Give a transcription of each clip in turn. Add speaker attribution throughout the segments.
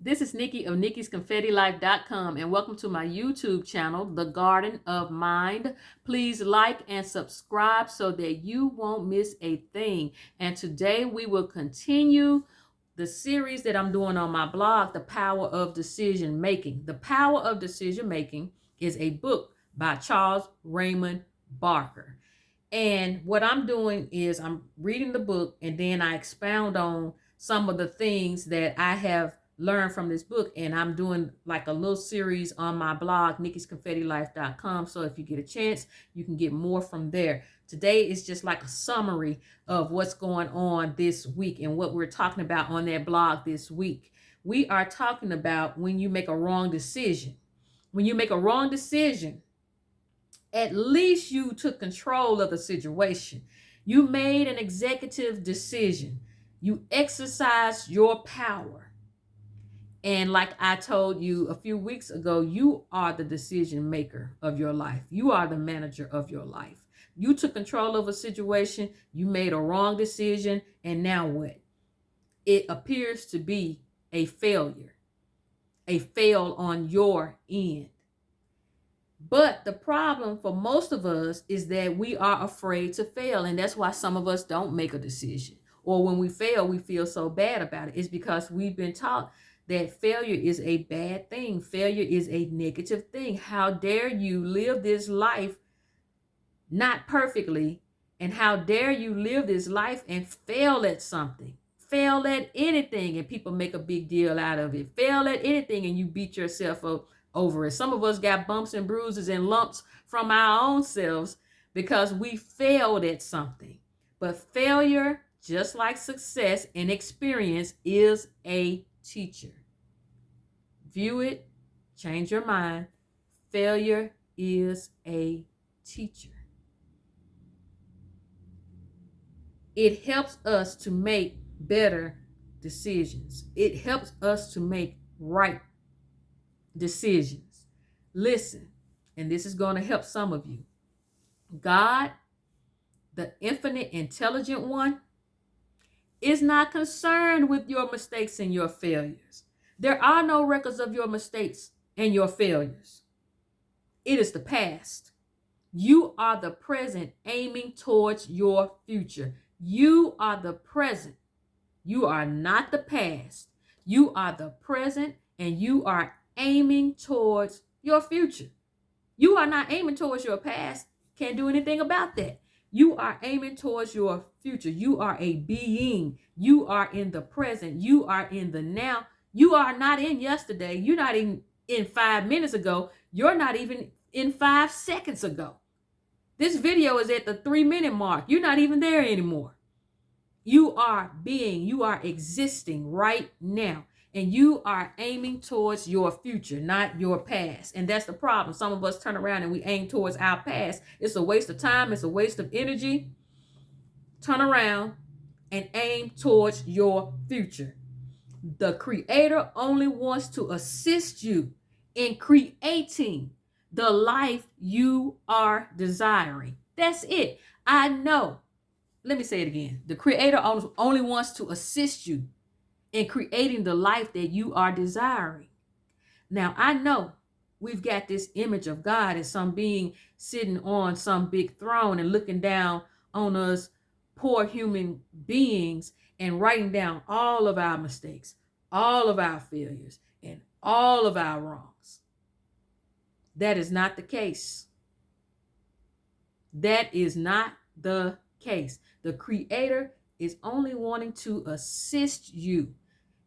Speaker 1: This is Nikki of Nikki'sConfettiLife.com, and welcome to my YouTube channel, The Garden of Mind. Please like and subscribe so that you won't miss a thing. And today we will continue the series that I'm doing on my blog, The Power of Decision Making. The Power of Decision Making is a book by Charles Raymond Barker. And what I'm doing is I'm reading the book and then I expound on some of the things that I have learned from this book. And I'm doing like a little series on my blog, Nikki'sConfettiLife.com. So if you get a chance, you can get more from there. Today is just like a summary of what's going on this week and what we're talking about on that blog this week. We are talking about when you make a wrong decision. When you make a wrong decision, at least you took control of the situation. You made an executive decision. You exercised your power. And like I told you a few weeks ago, you are the decision maker of your life. You are the manager of your life. You took control of a situation. You made a wrong decision. And now what? It appears to be a failure, a fail on your end. But the problem for most of us is that we are afraid to fail. And that's why some of us don't make a decision. Or when we fail, we feel so bad about it. It's because we've been taught that failure is a bad thing. Failure is a negative thing. How dare you live this life not perfectly? And how dare you live this life and fail at something? Fail at anything and people make a big deal out of it. Fail at anything and you beat yourself up over it. Some of us got bumps and bruises and lumps from our own selves because we failed at something. But failure, just like success and experience, is a teacher. View it, change your mind. Failure is a teacher. It helps us to make better decisions. It helps us to make right decisions. Listen, and this is going to help some of you. God, the infinite intelligent one, is not concerned with your mistakes and your failures. There are no records of your mistakes and your failures. It is the past. You are the present aiming towards your future. You are the present. You are not the past. You are the present and you are aiming towards your future. You are not aiming towards your past. Can't do anything about that. You are aiming towards your future. You are a being. You are in the present. You are in the now. You are not in yesterday. You're not in 5 minutes ago. You're not even in 5 seconds ago. This video is at the 3-minute mark. You're not even there anymore. You are being, you are existing right now. And you are aiming towards your future, not your past. And that's the problem. Some of us turn around and we aim towards our past. It's a waste of time. It's a waste of energy. Turn around and aim towards your future. The Creator only wants to assist you in creating the life you are desiring. That's it. I know. Let me say it again. The Creator only wants to assist you in creating the life that you are desiring. Now, I know we've got this image of God as some being sitting on some big throne and looking down on us poor human beings and writing down all of our mistakes, all of our failures, and all of our wrongs. That is not the case. That is not the case. The Creator is only wanting to assist you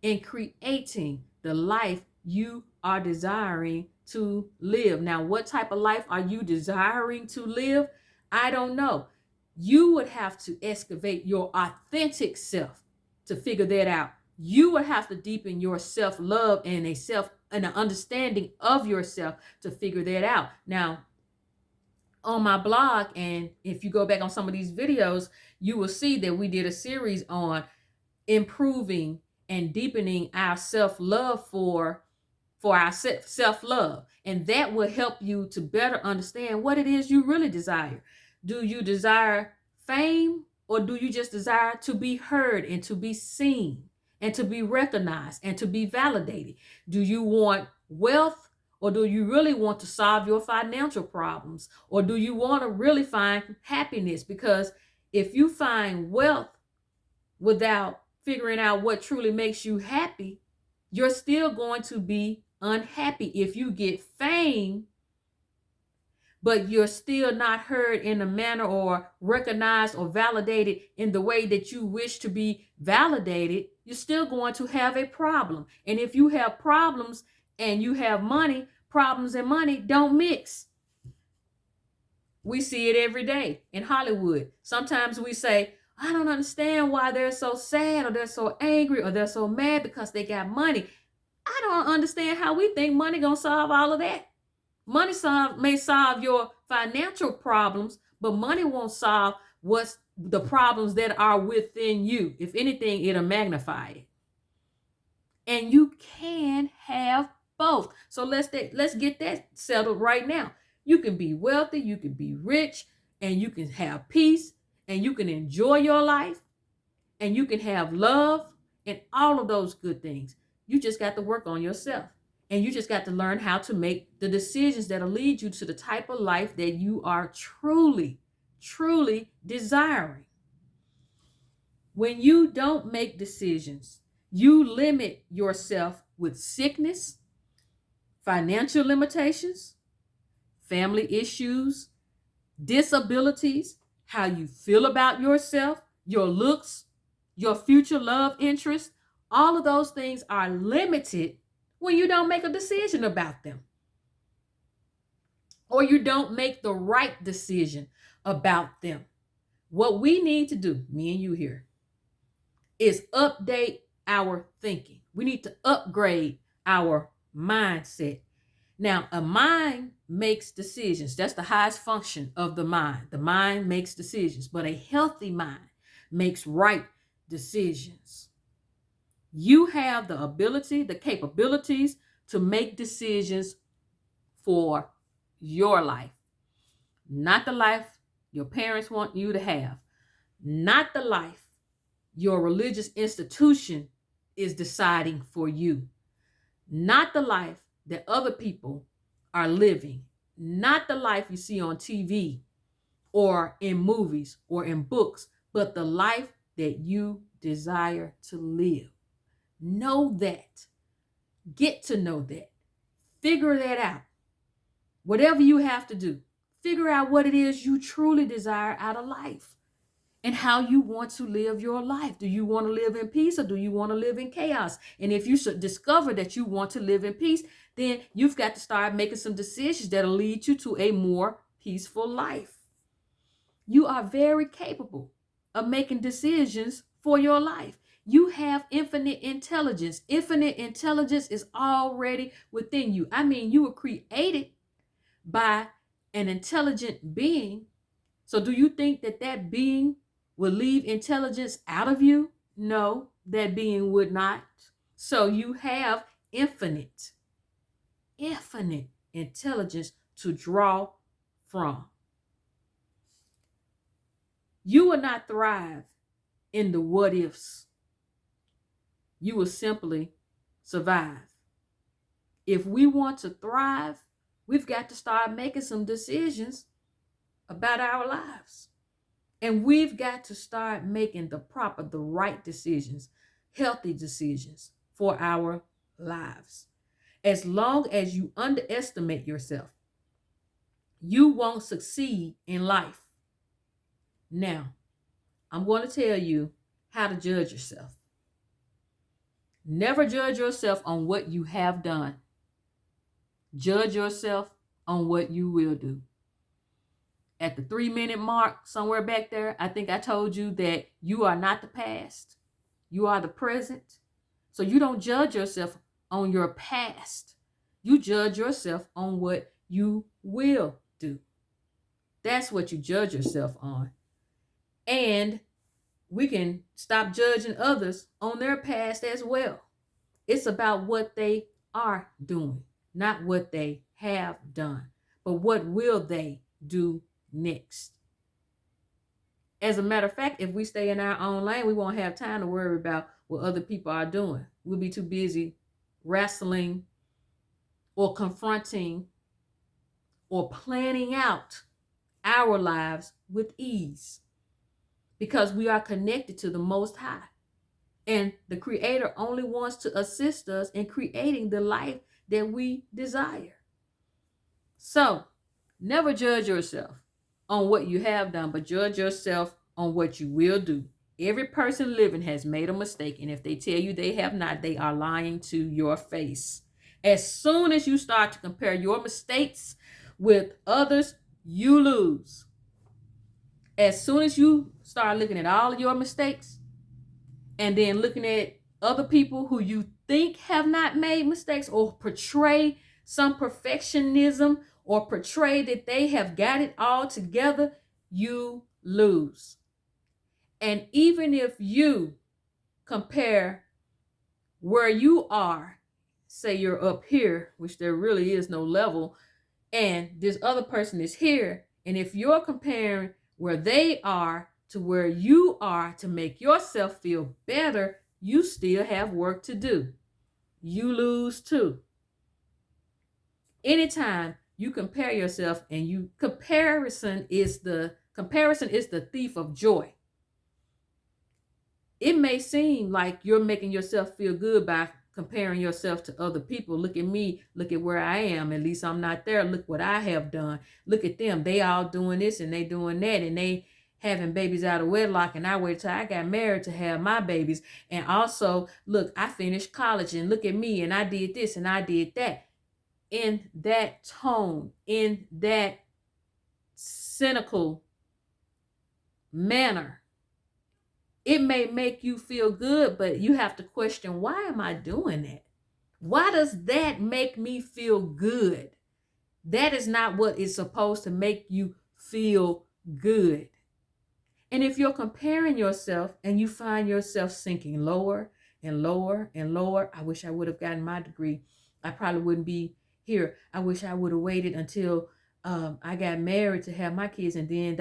Speaker 1: in creating the life you are desiring to live. Now, what type of life are you desiring to live? I don't know. You would have to excavate your authentic self to figure that out. You would have to deepen your self-love and an understanding of yourself to figure that out. Now, on my blog, and if you go back on some of these videos, you will see that we did a series on improving and deepening our self-love for our self-love. And that will help you to better understand what it is you really desire. Do you desire fame or do you just desire to be heard and to be seen? and to be recognized and to be validated? Do you want wealth, or do you really want to solve your financial problems? Or do you want to really find happiness? Because if you find wealth without figuring out what truly makes you happy, you're still going to be unhappy. If you get fame, but you're still not heard in a manner or recognized or validated in the way that you wish to be validated, you're still going to have a problem. And if you have problems and you have money, problems and money don't mix. We see it every day in Hollywood. Sometimes we say, I don't understand why they're so sad, or they're so angry, or they're so mad because they got money. I don't understand how we think money gonna solve all of that. Money may solve your financial problems, but money won't solve what's the problems that are within you. If anything, it'll magnify it. And you can have both. So let's get that settled right now. You can be wealthy, you can be rich, and you can have peace, and you can enjoy your life, and you can have love, and all of those good things. You just got to work on yourself. And you just got to learn how to make the decisions that'll lead you to the type of life that you are truly, truly desiring. When you don't make decisions, you limit yourself with sickness, financial limitations, family issues, disabilities, how you feel about yourself, your looks, your future love interest. All of those things are limited when you don't make a decision about them, or you don't make the right decision about them. What we need to do, me and you here, is update our thinking. We need to upgrade our mindset. Now, a mind makes decisions. That's the highest function of the mind. The mind makes decisions, but a healthy mind makes right decisions. You have the ability, the capabilities to make decisions for your life, not the life your parents want you to have, not the life your religious institution is deciding for you, not the life that other people are living, not the life you see on TV or in movies or in books, but the life that you desire to live. Know that. Get to know that. Figure that out. Whatever you have to do, figure out what it is you truly desire out of life and how you want to live your life. Do you want to live in peace, or do you want to live in chaos? And if you should discover that you want to live in peace, then you've got to start making some decisions that'll lead you to a more peaceful life. You are very capable of making decisions for your life. You have infinite intelligence. Infinite intelligence is already within you. I mean, you were created by an intelligent being. So do you think that that being will leave intelligence out of you? No, that being would not. So you have infinite intelligence to draw from. You will not thrive in the what ifs. You will simply survive. If we want to thrive, we've got to start making some decisions about our lives. And we've got to start making the right decisions, healthy decisions for our lives. As long as you underestimate yourself, you won't succeed in life. Now, I'm going to tell you how to judge yourself. Never judge yourself on what you have done. Judge yourself on what you will do. At the 3-minute mark, somewhere back there, I think I told you that you are not the past. You are the present. So you don't judge yourself on your past. You judge yourself on what you will do. That's what you judge yourself on. And we can stop judging others on their past as well. It's about what they are doing, not what they have done, but what will they do next. As a matter of fact, if we stay in our own lane, we won't have time to worry about what other people are doing. We'll be too busy wrestling or confronting or planning out our lives with ease because we are connected to the Most High. And the Creator only wants to assist us in creating the life that we desire. So, never judge yourself on what you have done, but judge yourself on what you will do. Every person living has made a mistake, and if they tell you they have not, they are lying to your face. As soon as you start to compare your mistakes with others, you lose. As soon as you start looking at all of your mistakes and then looking at other people who you think have not made mistakes or portray some perfectionism or portray that they have got it all together, you lose. And even if you compare where you are, say you're up here, which there really is no level, and this other person is here, and if you're comparing where they are to where you are to make yourself feel better, you still have work to do. You lose too. Anytime you compare yourself, and comparison is the thief of joy. It may seem like you're making yourself feel good by comparing yourself to other people. Look at me. Look at where I am. At least I'm not there. Look what I have done. Look at them. They all doing this and they doing that. And they having babies out of wedlock. And I waited till I got married to have my babies. And also, look, I finished college. And look at me. And I did this and I did that. In that tone, in that cynical manner, it may make you feel good, but you have to question, why am I doing that? Why does that make me feel good? That is not what is supposed to make you feel good. And if you're comparing yourself and you find yourself sinking lower and lower and lower, I wish I would have gotten my degree. I probably wouldn't be here. I wish I would have waited until I got married to have my kids, and then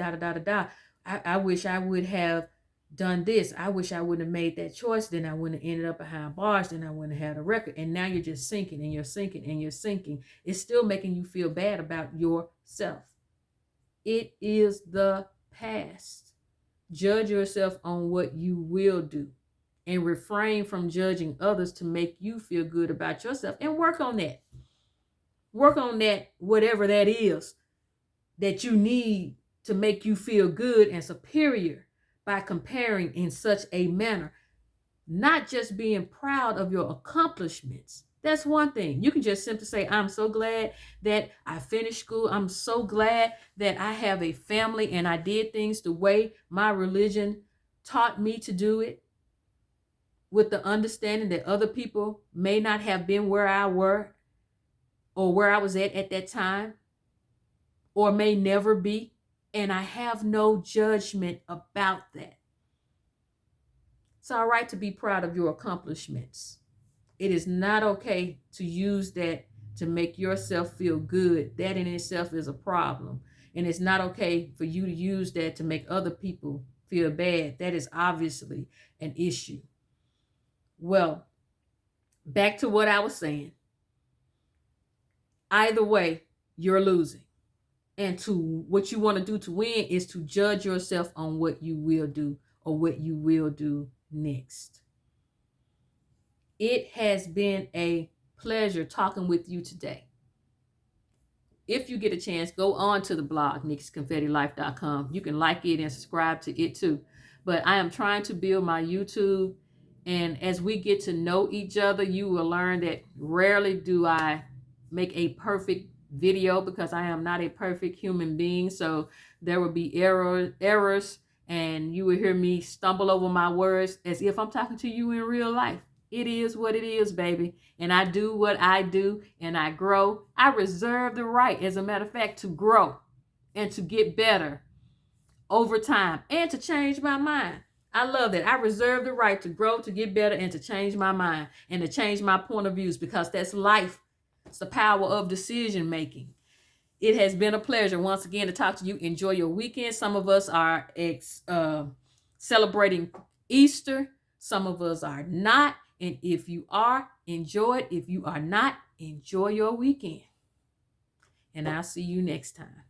Speaker 1: I wish I would have done this. I wish I wouldn't have made that choice. Then I wouldn't have ended up behind bars. Then I wouldn't have had a record. And now you're just sinking and you're sinking and you're sinking. It's still making you feel bad about yourself. It is the past. Judge yourself on what you will do and refrain from judging others to make you feel good about yourself, and work on that. Work on that, whatever that is that you need to make you feel good and superior, by comparing in such a manner. Not just being proud of your accomplishments. That's one thing. You can just simply say, I'm so glad that I finished school. I'm so glad that I have a family and I did things the way my religion taught me to do it, with the understanding that other people may not have been where I were or where I was at that time, or may never be. And I have no judgment about that. It's all right to be proud of your accomplishments. It is not okay to use that to make yourself feel good. That in itself is a problem. And it's not okay for you to use that to make other people feel bad. That is obviously an issue. Well, back to what I was saying. Either way, you're losing. And what you want to do to win is to judge yourself on what you will do or what you will do next. It has been a pleasure talking with you today. If you get a chance, go on to the blog, Nikki'sConfettiLife.com. You can like it and subscribe to it too. But I am trying to build my YouTube. And as we get to know each other, you will learn that rarely do I make a perfect video, because I am not a perfect human being. So there will be errors, and you will hear me stumble over my words as if I'm talking to you in real life. It is what it is, baby. And I do what I do, and I grow. I reserve the right, as a matter of fact, to grow and to get better over time and to change my mind. I love that. I reserve the right to grow, to get better, and to change my mind and to change my point of views, because that's life. It's the power of decision making. It has been a pleasure once again to talk to you. Enjoy your weekend. Some of us are celebrating Easter. Some of us are not. And if you are, enjoy it. If you are not, enjoy your weekend. And I'll see you next time.